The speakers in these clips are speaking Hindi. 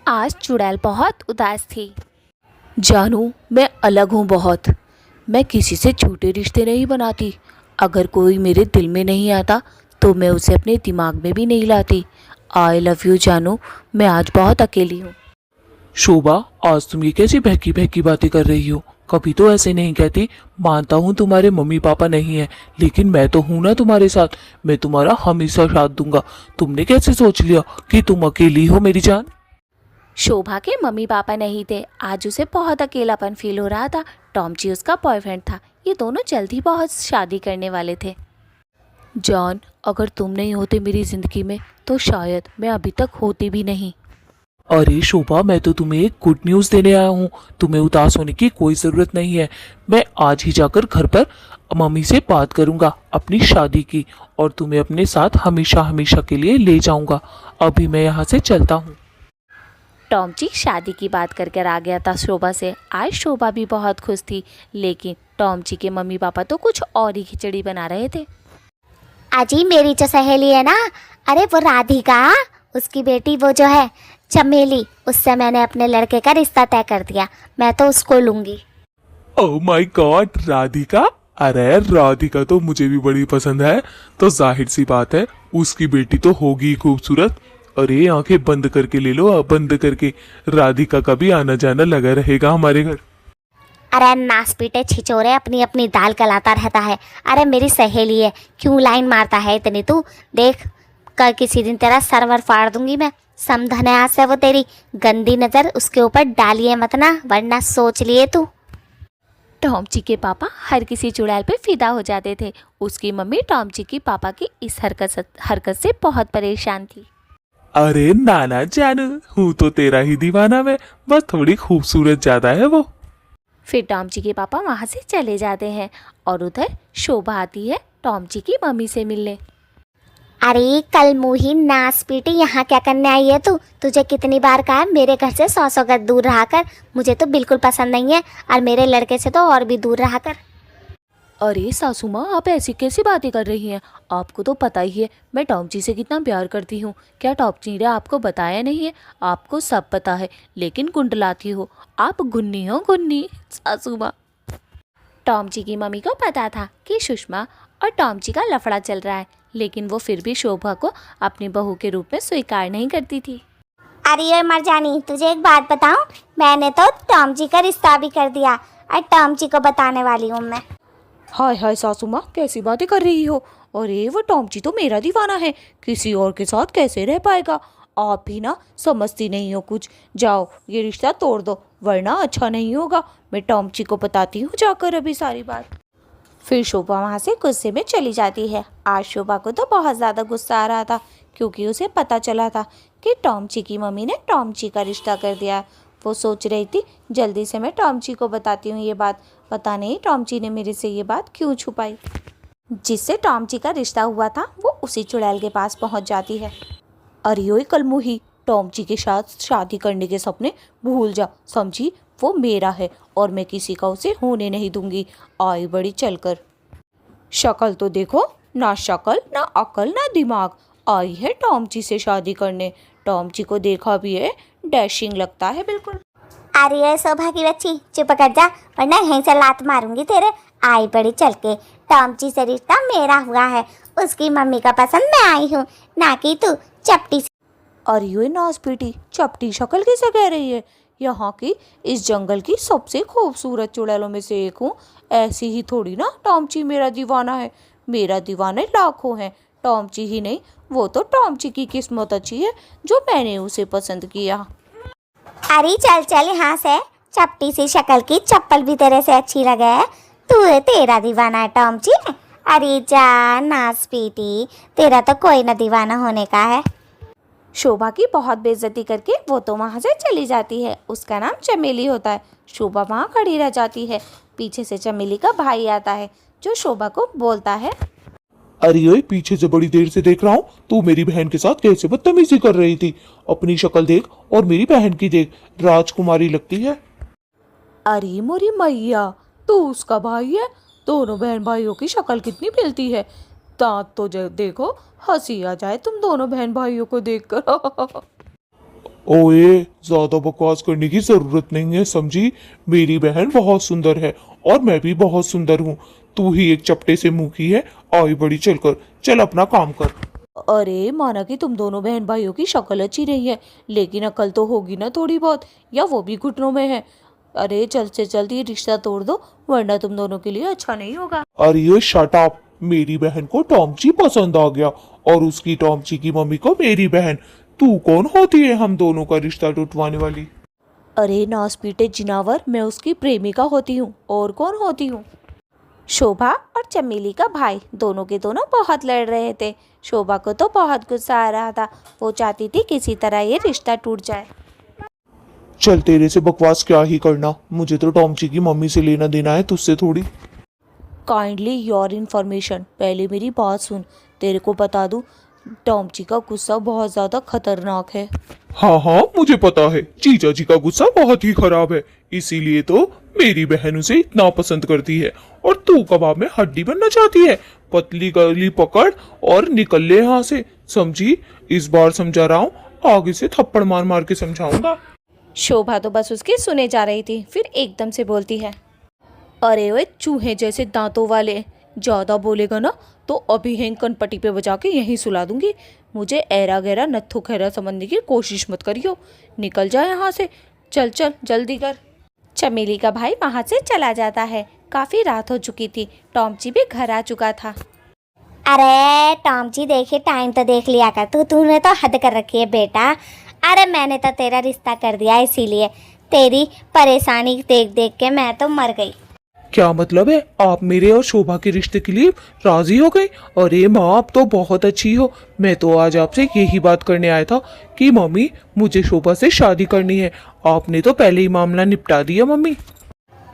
आज चुड़ैल बहुत उदास थी। जानू, मैं अलग हूँ बहुत। मैं किसी से झूठे रिश्ते नहीं बनाती। अगर कोई मेरे दिल में नहीं आता तो मैं उसे अपने दिमाग में भी नहीं लाती। आई लव यू जानू, मैं आज बहुत अकेली हूँ। शोभा, आज तुम ये कैसी बहकी बहकी बातें कर रही हो? कभी तो ऐसे नहीं कहती। मानता हूँ तुम्हारे मम्मी पापा नहीं है, लेकिन मैं तो हूँ ना तुम्हारे साथ। मैं तुम्हारा हमेशा साथ दूंगा। तुमने कैसे सोच लिया कि तुम अकेली हो मेरी जान? शोभा के मम्मी पापा नहीं थे। आज उसे बहुत अकेलापन फील हो रहा था। टॉमची उसका बॉयफ्रेंड था। ये दोनों जल्द ही बहुत शादी करने वाले थे। जॉन, अगर तुम नहीं होते मेरी ज़िंदगी में तो शायद मैं अभी तक होती भी नहीं। अरे शोभा, मैं तो तुम्हें एक गुड न्यूज़ देने आया हूँ। तुम्हें उदास होने की कोई ज़रूरत नहीं है। मैं आज ही जाकर घर पर मम्मी से बात करूँगा अपनी शादी की, और तुम्हें अपने साथ हमेशा हमेशा के लिए ले जाऊँगा। अभी मैं यहाँ से चलता हूँ। टॉमची शादी की बात कर आ गया था शोभा से। आज शोभा भी बहुत खुश थी, लेकिन टॉमची के मम्मी पापा तो कुछ और ही खिचड़ी बना रहे थे। अजी, मेरी जो सहेली है ना, अरे वो राधिका, उसकी बेटी वो जो है चमेली, उससे मैंने अपने लड़के का रिश्ता तय कर दिया। मैं तो उसको लूंगी। Oh my God, Radhika! अरे राधिका तो मुझे भी बड़ी पसंद है। तो जाहिर सी बात है उसकी बेटी तो होगी खूबसूरत। अरे आंखें बंद करके ले लो, बंद करके। राधिका का भी आना जाना लगा रहेगा हमारे घर। अरे नास पीटे छिचोरे, अपनी अपनी दाल गलाता रहता है। अरे मेरी सहेली है, क्यों लाइन मारता है इतनी तू? देख, कल किसी दिन तेरा सरवर फाड़ दूंगी मैं। समझने आज से वो तेरी गंदी नज़र उसके ऊपर डालिए मत ना, वरना सोच लिए तू। टॉमची के पापा हर किसी चुड़ैल पे फिदा हो जाते थे। उसकी मम्मी टॉमची की पापा की इस हरकत से बहुत परेशान थी। अरे नाना जानू, हूँ तो तेरा ही दीवाना मैं, बस थोड़ी खूबसूरत ज्यादा है वो। फिर टॉमची के पापा वहाँ से चले जाते हैं और उधर शोभा आती है टॉमची की मम्मी से मिलने। अरे कल मुही नास पीटी, यहाँ क्या करने आई है तू? तुझे कितनी बार कहा है मेरे घर से 100 गज दूर रहा कर। मुझे तो बिल्कुल पसंद नहीं है, और मेरे लड़के से तो और भी दूर रहा कर। अरे सासू माँ, आप ऐसी कैसी बातें कर रही हैं? आपको तो पता ही है मैं टॉमची से कितना प्यार करती हूँ। क्या टॉमची ने आपको बताया नहीं है? आपको सब पता है, लेकिन कुंडलाती हो। आप गुन्नी हो, गुन्नी सासू माँ। टॉमची की मम्मी को पता था कि सुषमा और टॉमची का लफड़ा चल रहा है, लेकिन वो फिर भी शोभा को अपनी बहू के रूप में स्वीकार नहीं करती थी। अरे मरजानी, तुझे एक बात बताऊं, मैंने तो टॉमची का रिश्ता भी कर दिया, और टॉमची को बताने वाली हूँ मैं। हाय हाय सासू माँ, कैसी बातें कर रही हो? अरे वो टॉमची तो मेरा दीवाना है, किसी और के साथ कैसे रह पाएगा? आप भी ना समझती नहीं हो कुछ। जाओ ये रिश्ता तोड़ दो, वरना अच्छा नहीं होगा। मैं टॉमची को बताती हूँ जाकर अभी सारी बात। फिर शोभा वहाँ से गुस्से में चली जाती है। आज शोभा को तो बहुत ज़्यादा गुस्सा आ रहा था, क्योंकि उसे पता चला था कि टॉमची की मम्मी ने टॉमची का रिश्ता कर दिया। वो सोच रही थी जल्दी से मैं टॉमची को बताती हूँ ये बात। पता नहीं टॉमची ने मेरे से ये बात क्यों छुपाई। जिससे टॉमची का रिश्ता हुआ था वो उसी चुड़ैल के पास पहुँच जाती है। अरे ओए कलमुही, टॉमची के साथ शादी करने के सपने भूल जा, समझी? वो मेरा है और मैं किसी का उसे होने नहीं दूंगी। आई बड़ी चलकर। शक्ल तो देखो, ना शक्ल ना अकल ना दिमाग। आई है टॉमची से शादी करने। टॉमची को देखा भी है, डैशिंग लगता है बिल्कुल। अरे शोभा की बच्ची, चुप कर जा, वरना यहीं से लात मारूंगी तेरे। आई बड़ी चल के, टॉमची से रिश्ता मेरा हुआ है। उसकी मम्मी का पसंद मैं आई हूँ, ना कि तू चपटी सी। अरे ये नाच पीटी, चपटी शक्ल किसे कह रही है? यहाँ की इस जंगल की सबसे खूबसूरत चुड़ैलों में से एक हूँ। ऐसी ही थोड़ी ना टॉमची मेरा दीवाना है। मेरा दीवाने लाखों हैं, टॉमची ही नहीं। वो तो टॉमची की किस्मत अच्छी है जो मैंने उसे पसंद किया। अरे चल चल यहाँ से, चपटी सी शक्ल की चप्पल भी तेरे से अच्छी लगे है। तू है, तेरा दीवाना है टॉमची। अरे जा नास पीटी, तेरा तो कोई ना दीवाना होने का है। शोभा की बहुत बेइज्जती करके वो तो वहाँ से चली जाती है। उसका नाम चमेली होता है। शोभा वहाँ खड़ी रह जाती है। पीछे से चमेली का भाई आता है, जो शोभा को बोलता है, अरे ओए, पीछे से बड़ी देर से देख रहा हूँ तू मेरी बहन के साथ कैसे बदतमीजी कर रही थी। अपनी शक्ल देख और मेरी बहन की देख, राजकुमारी लगती है। अरे मोरी मैया, तू उसका भाई है? दोनों बहन भाइयों की शक्ल कितनी मिलती है। दांत तो देखो, हंसी आ जाए तुम दोनों बहन भाइयों को देखकर। ओए, ज्यादा बकवास करने की जरूरत नहीं है, समझी? मेरी बहन बहुत सुंदर है और मैं भी बहुत सुंदर हूँ। तू ही एक चपटे से मुंह की है। आई बड़ी, चलकर चल अपना काम कर। अरे माना कि तुम दोनों बहन भाइयों की शक्ल अच्छी नहीं है, लेकिन अकल तो होगी ना थोड़ी बहुत, या वो भी घुटनों में है। अरे जल्द से जल्द ये रिश्ता तोड़ दो, वरना तुम दोनों के लिए अच्छा नहीं होगा। अरे ये शट अप। मेरी बहन को टॉमची पसंद आ गया और उसकी टॉमची की मम्मी को मेरी बहन। तू कौन होती है हम दोनों का रिश्ता टूटवाने वाली? अरे नास पीटे जिनावर, मैं उसकी प्रेमिका होती हूँ, और कौन होती हूँ? शोभा और चमेली का भाई, दोनों के दोनों बहुत लड़ रहे थे। शोभा को तो बहुत गुस्सा आ रहा था, वो चाहती थी किसी तरह ये रिश्ता टूट जाए। चल, तेरे से बकवास क्या ही करना, मुझे तो टॉमची की मम्मी से लेना देना है, तुझसे थोड़ी। काइंडली योर इन्फॉर्मेशन, पहले मेरी बात सुन। तेरे को बता दूं, टॉमची का गुस्सा बहुत ज़्यादा खतरनाक है। हाँ हाँ, मुझे पता है, जीजा जी का गुस्सा बहुत ही खराब है। इसीलिए तो मेरी बहन उसे इतना पसंद करती है और तू कबाब में हड्डी बनना चाहती है। पतली गली पकड़ और निकल ले यहाँ से, समझी? इस बार समझा रहा हूँ, आगे से थप्पड़ मार मार के समझाऊंगा। शोभा तो बस उसके सुने जा रही थी, फिर एकदम से बोलती है, अरे ओए चूहे जैसे दांतों वाले, ज़्यादा बोलेगा ना तो अभी हैंग कनपट्टी पे बजा के यहीं सुला दूंगी। मुझे ऐरा गहरा नत्थु खैरा समझने की कोशिश मत करियो, निकल जा यहाँ से। चल चल जल्दी कर। चमेली का भाई वहाँ से चला जाता है। काफ़ी रात हो चुकी थी, टॉमची भी घर आ चुका था। अरे टॉम जी, देखिए टाइम तो देख लिया कर तूने तो हद कर रखी है बेटा। अरे मैंने तो तेरा रिश्ता कर दिया, इसीलिए तेरी परेशानी देख देख के मैं तो मर गई। क्या मतलब है? आप मेरे और शोभा के रिश्ते के लिए राजी हो गई? अरे माँ, आप तो बहुत अच्छी हो। मैं तो आज आपसे यही बात करने आया था कि मम्मी, मुझे शोभा से शादी करनी है। आपने तो पहले ही मामला निपटा दिया मम्मी।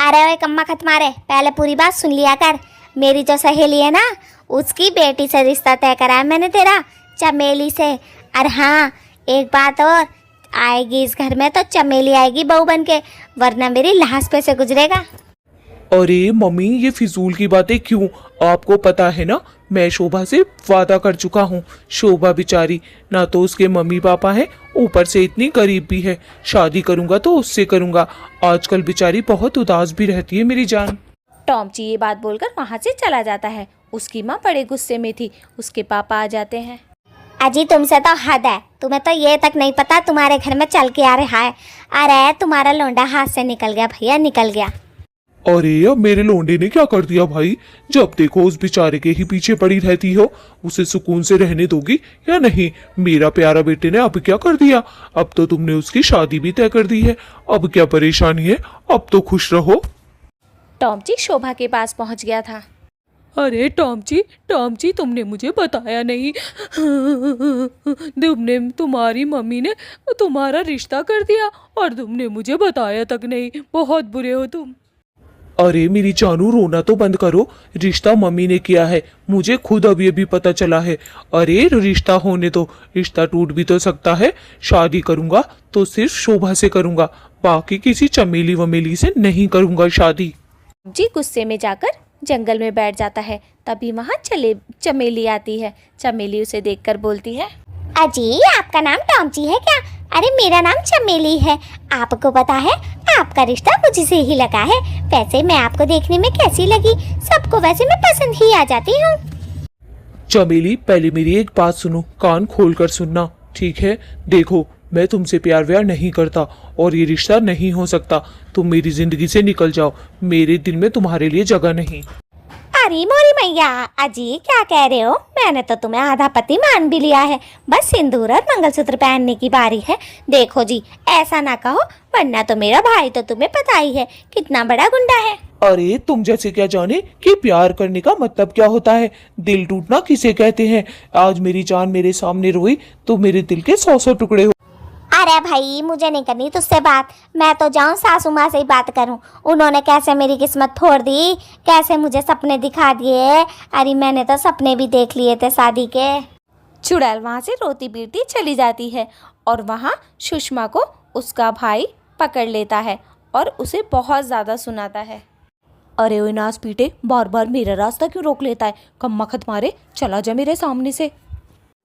अरे ओए कम्मा खत मारे, पहले पूरी बात सुन लिया कर। मेरी जो सहेली है ना, उसकी बेटी से रिश्ता तय करा है मैंने तेरा, चमेली से। और हाँ, एक बात और, आएगी इस घर में तो चमेली आएगी बहू बन के, वरना मेरी लाश पे से गुजरेगा। अरे मम्मी, ये फिजूल की बातें क्यों? आपको पता है ना, मैं शोभा से वादा कर चुका हूँ। शोभा बेचारी, ना तो उसके मम्मी पापा हैं, ऊपर से इतनी गरीब भी है। शादी करूँगा तो उससे करूँगा। आजकल बेचारी बहुत उदास भी रहती है मेरी जान। टॉमची ये बात बोलकर वहाँ से चला जाता है। उसकी माँ बड़े गुस्से में थी। उसके पापा आ जाते हैं। अजी तुमसे तो हद है, तुम्हें तो ये तक नहीं पता तुम्हारे घर में चल के आ रहा है। अरे तुम्हारा लोंडा हाथ से निकल गया भैया, निकल गया। अरे अब मेरे लोंडे ने क्या कर दिया भाई? जब देखो उस बेचारे के ही पीछे पड़ी रहती हो। उसे सुकून से रहने दोगी या नहीं? मेरा प्यारा बेटे ने अब क्या कर दिया? अब तो तुमने उसकी शादी भी तय कर दी है। अब क्या परेशानी है? अब तो खुश रहो। टॉमची शोभा के पास पहुँच गया था। अरे टॉमची, तुमने मुझे बताया नहीं। तुम्हारी मम्मी ने तुम्हारा रिश्ता कर दिया और तुमने मुझे बताया तक नहीं। बहुत बुरे हो तुम। अरे मेरी जानू, रोना तो बंद करो। रिश्ता मम्मी ने किया है, मुझे खुद अभी अभी पता चला है। अरे रिश्ता होने तो, रिश्ता टूट भी तो सकता है। शादी करूंगा तो सिर्फ शोभा से करूंगा, बाकी किसी चमेली वमेली से नहीं करूंगा शादी। जी गुस्से में जाकर जंगल में बैठ जाता है। तभी वहाँ चमेली आती है। चमेली उसे देखकर बोलती है, अजी आपका नाम टॉमची है क्या? अरे मेरा नाम चमेली है। आपको पता है, आपका रिश्ता मुझसे ही लगा है। वैसे मैं आपको देखने में कैसी लगी? सबको वैसे मैं पसंद ही आ जाती हूँ। चमेली, पहले मेरी एक बात सुनो, कान खोल कर सुनना, ठीक है? देखो, मैं तुमसे प्यार व्यार नहीं करता और ये रिश्ता नहीं हो सकता। तुम मेरी जिंदगी से निकल जाओ, मेरे दिल में तुम्हारे लिए जगह नहीं। अरे मोरी मैया, अजी क्या कह रहे हो? मैंने तो तुम्हें आधा पति मान भी लिया है। बस सिंदूर और मंगलसूत्र पहनने की बारी है। देखो जी, ऐसा ना कहो, वरना तो मेरा भाई तो तुम्हें पता ही है कितना बड़ा गुंडा है। अरे तुम जैसे क्या जाने कि प्यार करने का मतलब क्या होता है, दिल टूटना किसे कहते हैं। आज मेरी जान मेरे सामने रोई तो मेरे दिल के 100 टुकड़े हो। अरे भाई, मुझे नहीं करनी तुझसे बात। मैं तो जाऊं सासू माँ से ही बात करूं। उन्होंने कैसे मेरी किस्मत फोड़ दी, कैसे मुझे सपने दिखा दिए। अरे मैंने तो सपने भी देख लिए थे शादी के। चुड़ैल वहाँ से रोती पीटती चली जाती है और वहाँ सुषमा को उसका भाई पकड़ लेता है और उसे बहुत ज़्यादा सुनाता है। अरे ओए नास पीटे, बार बार मेरा रास्ता क्यों रोक लेता है? कम्मा खत मारे, चला जा मेरे सामने से।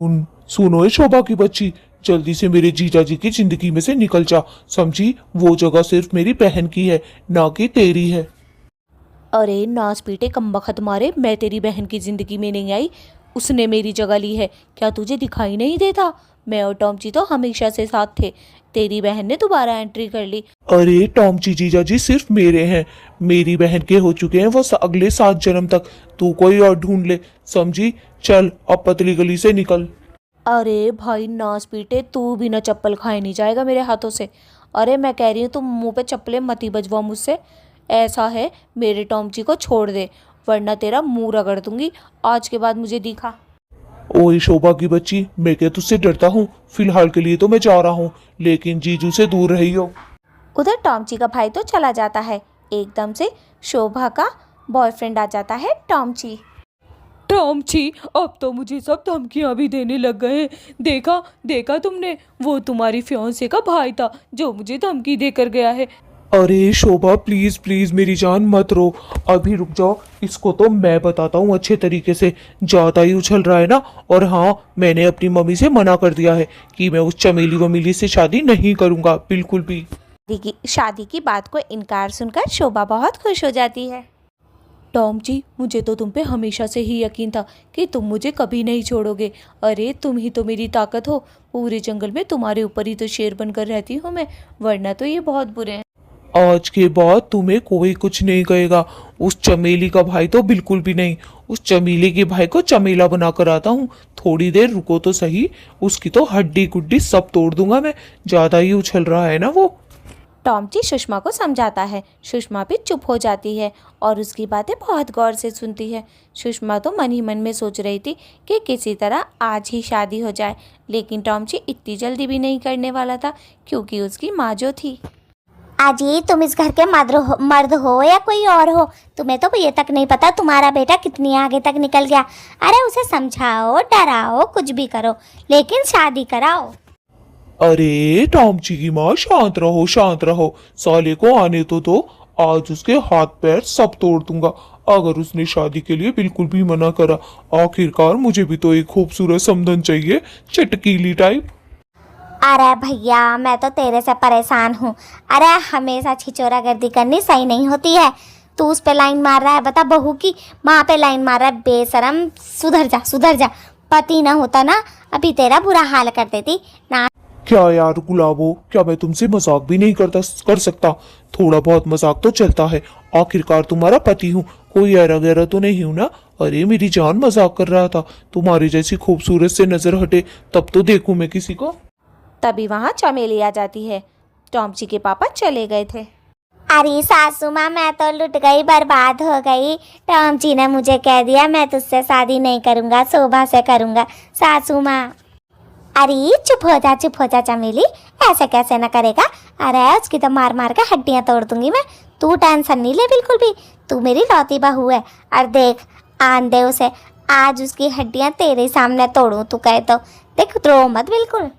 सुनो ये शोभा की बच्ची, जल्दी से मेरे जीजा जी की जिंदगी में से निकल जा, समझी? वो जगह सिर्फ मेरी बहन की है, ना कि तेरी है। अरे नास पीटे कमबख्त मारे, मैं तेरी बहन की जिंदगी में नहीं आई, उसने मेरी जगह ली है। क्या तुझे दिखाई नहीं देता? मैं और टॉमची तो हमेशा से साथ थे, तेरी बहन ने दोबारा एंट्री कर ली। अरे टॉमची जीजा जी सिर्फ मेरे हैं, मेरी बहन के हो चुके हैं वो अगले 7 जन्म तक। तू कोई और ढूंढ ले, समझी? चल अब पतली गली से निकल। अरे भाई नास पीटे, तू भी ना चप्पल खाए नहीं जाएगा मेरे हाथों से। अरे मैं कह रही हूँ तुम मुंह पे चप्पलें मत ही बजवाओ मुझसे। ऐसा है मेरे टॉमची को छोड़ दे, वरना तेरा मुंह रगड़ दूंगी। आज के बाद मुझे दिखा। ओए शोभा की बच्ची, मैं क्या तुझसे डरता हूँ? फिलहाल के लिए तो मैं जा रहा हूँ, लेकिन जीजू से दूर रही हो। उधर टॉमची का भाई तो चला जाता है, एकदम से शोभा का बॉयफ्रेंड आ जाता है टॉमची। टॉमची, अब तो मुझे सब धमकियां भी देने लग गए हैं। देखा देखा तुमने, वो तुम्हारी फियांसे का भाई था जो मुझे धमकी देकर गया है। अरे शोभा प्लीज प्लीज मेरी जान मत रो, अभी रुक जाओ, इसको तो मैं बताता हूँ अच्छे तरीके से। ज्यादा ही उछल रहा है ना। और हाँ, मैंने अपनी मम्मी से मना कर दिया है कि मैं उस चमेली वमेली से शादी नहीं करूँगा, बिल्कुल भी। शादी की बात को इनकार सुनकर शोभा बहुत खुश हो जाती है। टॉमची, मुझे तो तुम पे हमेशा से ही यकीन था कि तुम मुझे कभी नहीं छोड़ोगे। अरे तुम ही तो मेरी ताकत हो, पूरे जंगल में तुम्हारे ऊपर ही तो शेर बनकर रहती हूँ मैं, वरना तो ये बहुत बुरे हैं। आज के बाद तुम्हें कोई कुछ नहीं कहेगा। उस चमेली का भाई तो बिल्कुल भी नहीं। उस चमेली के भाई को चमेला बनाकर आता हूँ। थोड़ी देर रुको तो सही, उसकी तो हड्डी गुड्डी सब तोड़ दूंगा मैं। ज्यादा ही उछल रहा है ना वो। टॉमची सुषमा को समझाता है। सुषमा भी चुप हो जाती है और उसकी बातें बहुत गौर से सुनती है। सुषमा तो मन ही मन में सोच रही थी कि किसी तरह आज ही शादी हो जाए, लेकिन टॉमची इतनी जल्दी भी नहीं करने वाला था, क्योंकि उसकी माँ जो थी। अजी, तुम इस घर के मर्द हो या कोई और हो, तुम्हें तो ये तक नहीं पता तुम्हारा बेटा कितनी आगे तक निकल गया। अरे उसे समझाओ, डराओ, कुछ भी करो, लेकिन शादी कराओ। अरे टॉमची की माँ, शांत रहो शांत रहो, साले को आने तो दो। आज उसके हाथ पैर सब तोड़ दूंगा अगर उसने शादी के लिए बिल्कुल भी मना करा। आखिरकार मुझे भी तो एक खूबसूरत समधन चाहिए, चटकीली टाइप। अरे भैया, मैं तो तेरे से परेशान हूँ। अरे हमेशा छिचोरागर्दी करनी सही नहीं होती है। तू उस पे लाइन मार रहा है, बता बहू की माँ पे लाइन मार रहा है। बेशरम, सुधर जा सुधर जा। पति ना होता ना, अभी तेरा बुरा हाल कर देती ना। क्या यार गुलाबो, क्या मैं तुमसे मजाक भी नहीं कर सकता? थोड़ा बहुत मजाक तो चलता है, आखिरकार तुम्हारा पति हूँ, कोई ऐरा गैरा तो नहीं हूँ ना। अरे मेरी जान, मजाक कर रहा था। तुम्हारी जैसी खूबसूरत से नजर हटे तब तो देखूं मैं किसी को। तभी वहाँ चमेली आ जाती है। टॉमची के पापा चले गए थे। अरे सासू माँ, मैं तो लुट गई, बर्बाद हो गई। टॉमची ने मुझे कह दिया मैं तुझसे शादी नहीं करूँगा, शोभा से करूँगा। सासू माँ, अरे चुप हो जा चमेली, ऐसे कैसे न करेगा। अरे उसकी तो मार मार के हड्डियाँ तोड़ दूंगी मैं। तू टेंशन नहीं ले बिल्कुल भी, तू मेरी लौती बहू है। और देख, आन दे उसे, आज उसकी हड्डियाँ तेरे सामने तोड़ूं तू कहे तो। देख, रो मत बिल्कुल।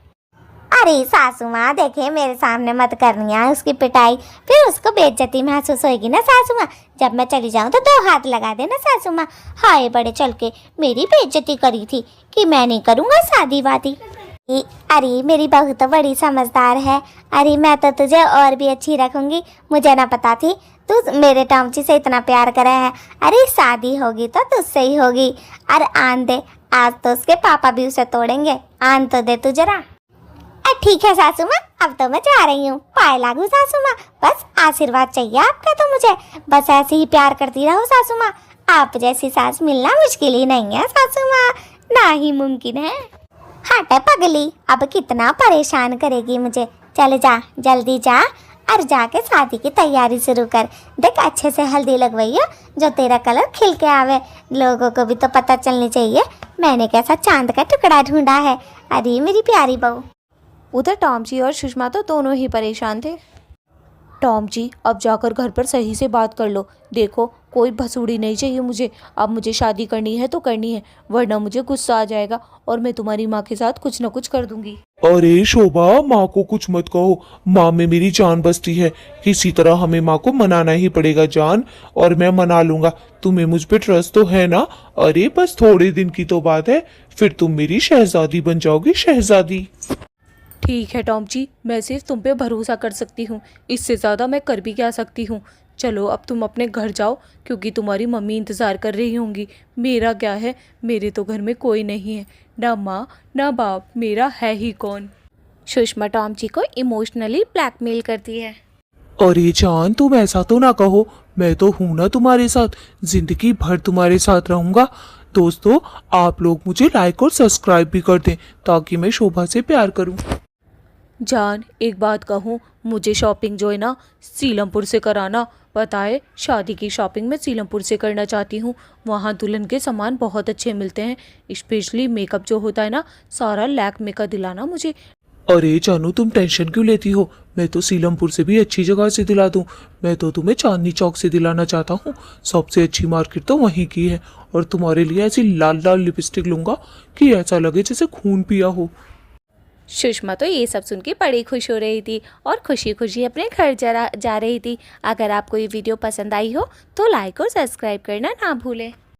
अरे सासू माँ, देखे मेरे सामने मत करनी है उसकी पिटाई, फिर उसको बेइज्जती महसूस होगी ना सासू माँ। जब मैं चली जाऊँ तो 2 हाथ लगा देना सासू माँ। हाय बड़े चल के मेरी बेइज्जती करी थी कि मैं नहीं करूँगा शादी वादी। अरे मेरी बहू तो बड़ी समझदार है। अरे मैं तो तुझे और भी अच्छी रखूंगी, मुझे ना पता थी तू मेरे टॉमची से इतना प्यार करे है। अरे शादी होगी तो तुझसे ही होगी। अरे आन दे, आज तो उसके पापा भी उसे तोड़ेंगे। आन तो दे तू जरा। ठीक है सासू माँ, अब तो मैं जा रही हूँ। पाए लागू सासू माँ, बस आशीर्वाद चाहिए आपका तो मुझे। बस ऐसे ही प्यार करती रहो सासू माँ। आप जैसी सास मिलना मुश्किल ही नहीं है सासू माँ, ना ही मुमकिन है। हट पगली, अब कितना परेशान करेगी मुझे। चल जा, जल्दी जा और जाके शादी की तैयारी शुरू कर। देख, अच्छे से हल्दी लगवाइयो, जो तेरा कलर खिल के आवे। लोगों को भी तो पता चलनी चाहिए मैंने कैसा चांद का टुकड़ा ढूंढा है। अरे मेरी प्यारी बहू। उधर टॉमची और सुषमा तो दोनों ही परेशान थे। टॉमची, अब जाकर घर पर सही से बात कर लो। देखो, कोई भसूड़ी नहीं चाहिए मुझे। अब मुझे शादी करनी है तो करनी है, वरना मुझे गुस्सा आ जाएगा और मैं तुम्हारी माँ के साथ कुछ न कुछ कर दूंगी। अरे शोभा, माँ को कुछ मत कहो, माँ में मेरी जान बसती है। किसी तरह हमें माँ को मनाना ही पड़ेगा जान, और मैं मना लूंगा। तुम्हें मुझ पे ट्रस्ट तो है ना? अरे बस थोड़े दिन की तो बात है, फिर तुम मेरी शहजादी बन जाओगी, शहजादी। ठीक है टॉम जी, मैं सिर्फ तुम पे भरोसा कर सकती हूँ, इससे ज़्यादा मैं कर भी क्या सकती हूँ। चलो अब तुम अपने घर जाओ, क्योंकि तुम्हारी मम्मी इंतज़ार कर रही होंगी। मेरा क्या है, मेरे तो घर में कोई नहीं है, ना माँ ना बाप, मेरा है ही कौन। सुषमा टॉम जी को इमोशनली ब्लैकमेल करती है। अरे जान, तुम ऐसा तो ना कहो, मैं तो हूं ना तुम्हारे साथ, जिंदगी भर तुम्हारे साथ रहूंगा। दोस्तों, आप लोग मुझे लाइक और सब्सक्राइब भी कर दें ताकि मैं शोभा से प्यार करूं। जान, एक बात कहूँ, मुझे शॉपिंग जो है ना सीलमपुर से कराना। पता है, शादी की शॉपिंग मैं सीलमपुर से करना चाहती हूँ। वहाँ दुल्हन के सामान बहुत अच्छे मिलते हैं, स्पेशली मेकअप जो होता है ना, सारा लैक्मे का दिलाना मुझे। अरे जानू, तुम टेंशन क्यों लेती हो, मैं तो सीलमपुर से भी अच्छी जगह से दिला दूं। मैं तो तुम्हें चांदनी चौक से दिलाना चाहता हूँ, सबसे अच्छी मार्केट तो वहीं की है। और तुम्हारे लिए ऐसी लाल लाल लिपस्टिक लूंगा कि ऐसा लगे जैसे खून पिया हो। सुषमा तो ये सब सुन के बड़ी खुश हो रही थी और खुशी खुशी अपने घर जा रही थी। अगर आपको ये वीडियो पसंद आई हो तो लाइक और सब्सक्राइब करना ना भूलें।